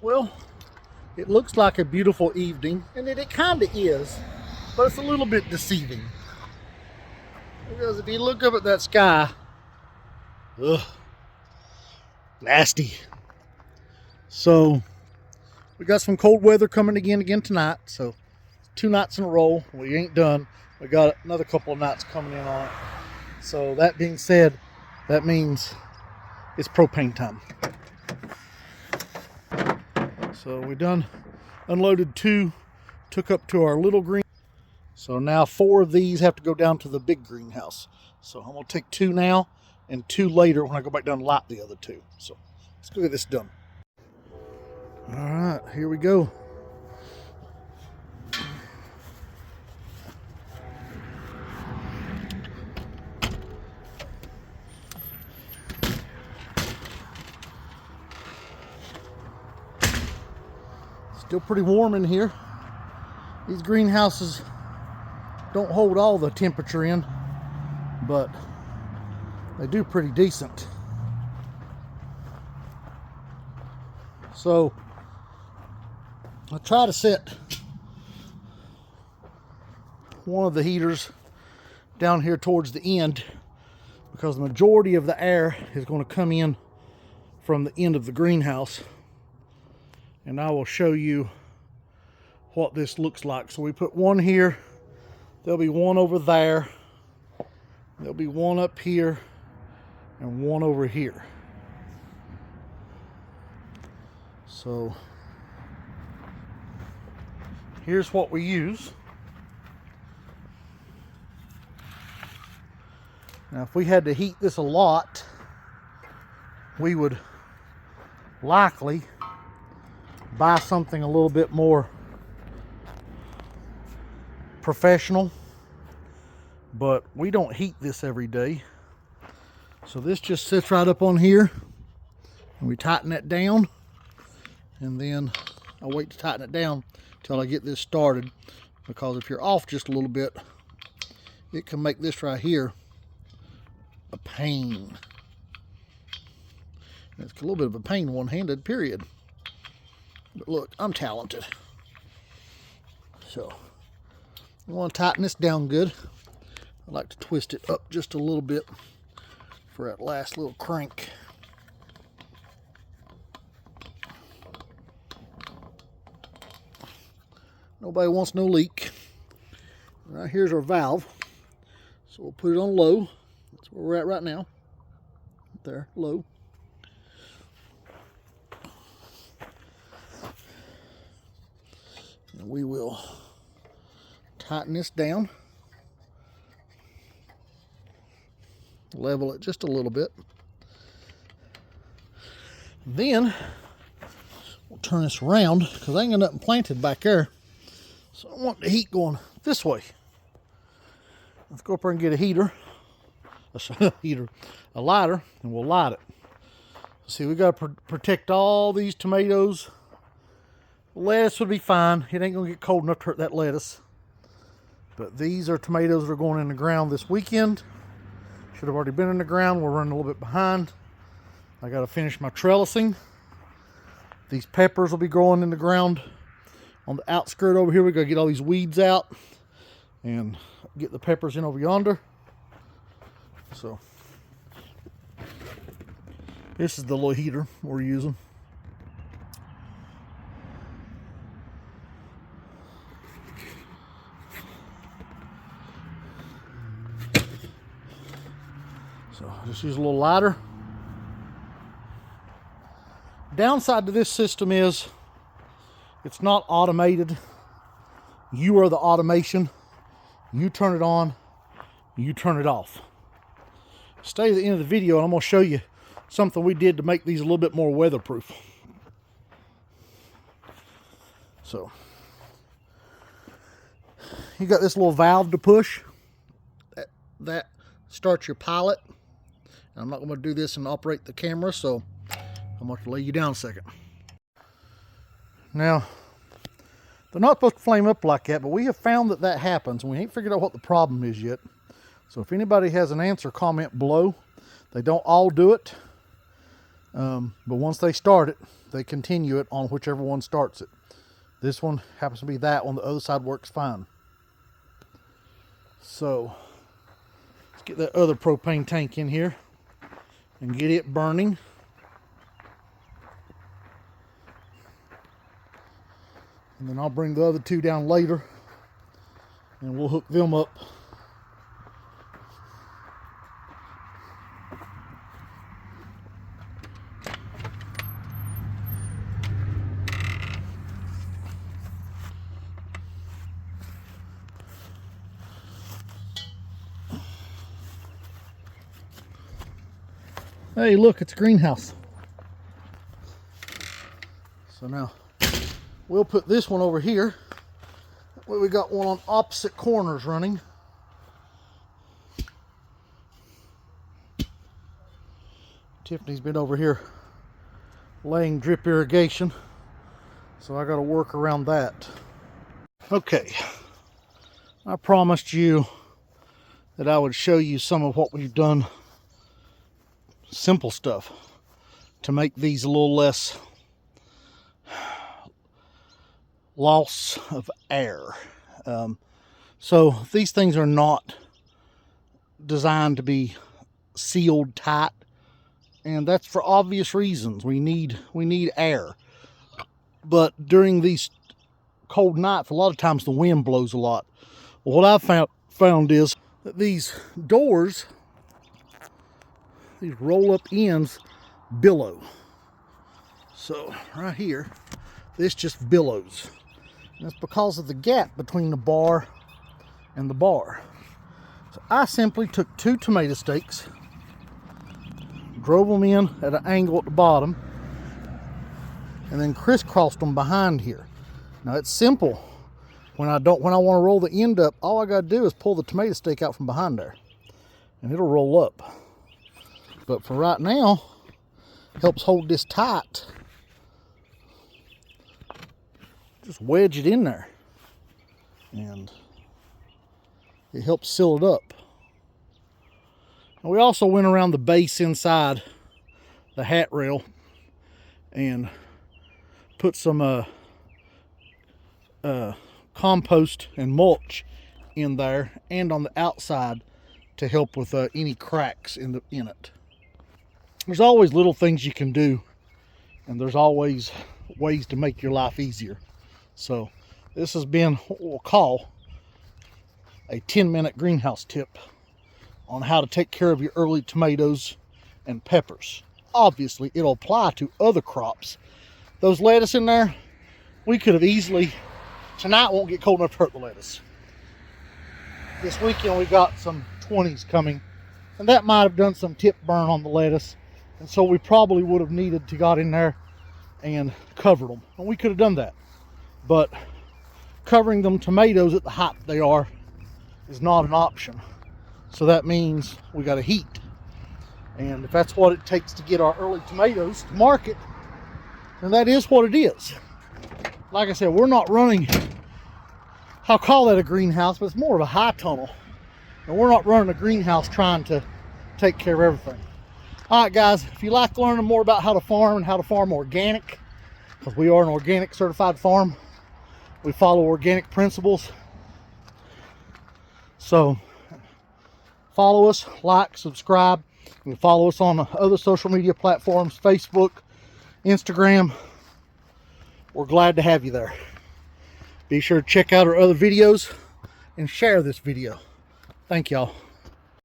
Well, it looks like a beautiful evening, and it kind of is, but it's a little bit deceiving. Because if you look up at that sky, ugh, nasty. So, we got some cold weather coming again tonight, so 2 nights in a row. We ain't done. We got another couple of nights coming in on it. So, that being said, that means it's propane time. So we done unloaded 2, took up to our little green. So now 4 of these have to go down to the big greenhouse. So I'm gonna take 2 now and 2 later when I go back down and light the other 2. So let's go get this done. All right, here we go. Still pretty warm in here. These greenhouses don't hold all the temperature in, but they do pretty decent. So I try to set one of the heaters down here towards the end because the majority of the air is going to come in from the end of the greenhouse. And I will show you what this looks like. So we put 1 here, there'll be 1 over there, there'll be 1 up here, and 1 over here. So here's what we use. Now if we had to heat this a lot, we would likely buy something a little bit more professional, but we don't heat this every day. So this just sits right up on here and we tighten that down, and then I wait to tighten it down till I get this started, because if you're off just a little bit, it can make this right here a pain. It's a little bit of a pain one-handed, period. But look, I'm talented. So I want to tighten this down good. I like to twist it up just a little bit for that last little crank. Nobody wants no leak. Right here's our valve. So we'll put it on low. That's where we're at right now. There, low. And we will tighten this down, level it just a little bit. Then we'll turn this around because I ain't got nothing planted back there. So I want the heat going this way. Let's go up there and get a heater, a lighter, and we'll light it. See, we got to protect all these tomatoes. Lettuce would be fine. It ain't gonna get cold enough to hurt that lettuce. But these are tomatoes that are going in the ground this weekend. Should have already been in the ground. We're running a little bit behind. I gotta finish my trellising. These peppers will be growing in the ground on the outskirt over here. We gotta get all these weeds out and get the peppers in over yonder. So this is the little heater we're using. So just use a little lighter. Downside to this system is it's not automated. You are the automation. You turn it on, you turn it off. Stay to the end of the video and I'm going to show you something we did to make these a little bit more weatherproof. So you got this little valve to push. That starts your pilot. I'm not going to do this and operate the camera, so I'm going to lay you down a second. Now, they're not supposed to flame up like that, but we have found that that happens, and we ain't figured out what the problem is yet. So if anybody has an answer, comment below. They don't all do it. But once they start it, they continue it on whichever one starts it. This one happens to be that one. The other side works fine. So let's get that other propane tank in here and get it burning. And then I'll bring the other two down later and we'll hook them up. Hey, look, it's a greenhouse. So now we'll put this one over here. That way we got one on opposite corners running. Tiffany's been over here laying drip irrigation, so I got to work around that. Okay, I promised you that I would show you some of what we've done, simple stuff, to make these a little less loss of air. So these things are not designed to be sealed tight, and that's for obvious reasons. We need air, but during these cold nights, a lot of times the wind blows a lot. Well, what I've found is that these doors, these roll-up ends, billow. So right here, this just billows. And it's because of the gap between the bar and the bar. So I simply took 2 tomato stakes, drove them in at an angle at the bottom, and then crisscrossed them behind here. Now it's simple. When I want to roll the end up, all I got to do is pull the tomato stake out from behind there, and it'll roll up. But for right now, it helps hold this tight. Just wedge it in there, and it helps seal it up. And we also went around the base inside the hat rail and put some compost and mulch in there and on the outside to help with any cracks in it. There's always little things you can do, and there's always ways to make your life easier. So this has been what we'll call a 10-minute greenhouse tip on how to take care of your early tomatoes and peppers. Obviously, it'll apply to other crops. Those lettuce in there, we could have easily, tonight won't get cold enough to hurt the lettuce. This weekend we got some 20s coming, and that might have done some tip burn on the lettuce, and so we probably would have needed to got in there and covered them, and we could have done that. But covering them tomatoes at the height they are is not an option. So that means we got to heat. And if that's what it takes to get our early tomatoes to market, then that is what it is. Like I said, we're not running, I'll call that a greenhouse, but it's more of a high tunnel. And we're not running a greenhouse trying to take care of everything. All right, guys, if you like learning more about how to farm and how to farm organic, because we are an organic certified farm, we follow organic principles. So follow us, like, subscribe. You can follow us on other social media platforms, Facebook, Instagram. We're glad to have you there. Be sure to check out our other videos and share this video. Thank y'all.